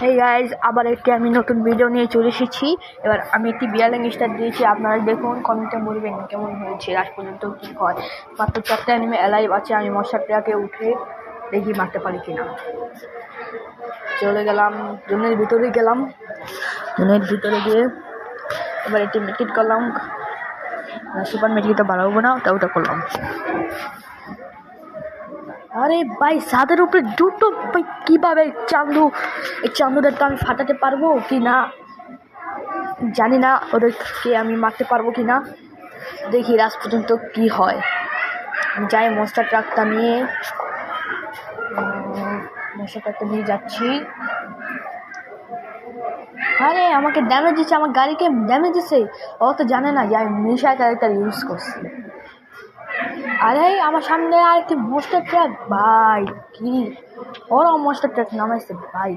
Hey guys, আবার একটি আমি নতুন ভিডিও নিয়ে চলে এসেছি। এবার আমি একটি বিয়ারিং স্টার দিয়েছি, আপনারা দেখুন, কমেন্টে বলবেন কেমন হয়েছে। লাস্ট পর্যন্ত কী হয়। মাত্র 4টা অ্যানিমে অ্যালাইভ আছে। আমি মশাটাকে উঠে দেখি মারতে পারি কিনা। চলে গেলাম, জোনের ভিতরে গেলাম। জোনের ভিতরে গিয়ে এবার একটি মেট্রিক করলাম। সুপার মেট্রিকটা বাড়াবো না, ওটা করলাম। আরে ভাই, ছাদের উপরে দুটো ভাই, কীভাবে এই চান্দুটা তো আমি ফাটাতে পারবো কি না জানি না। ওদেরকে আমি মারতে পারবো কি না, দেখি লাস্ট পর্যন্ত কি হয়। আমি যাই মনস্টার ট্রাকটা নিয়ে যাচ্ছি। আরে আমাকে ড্যামেজ দিচ্ছে, আমার গাড়িকে ড্যামেজ দিচ্ছে। ও তো জানে না যে আমি মিশা ক্যারেক্টার ইউজ করছি। আরে আমার সামনে আর কি মনস্টার ট্রাক ভাই, কি ওরা মনস্টার ট্রাক নামাইছে ভাই।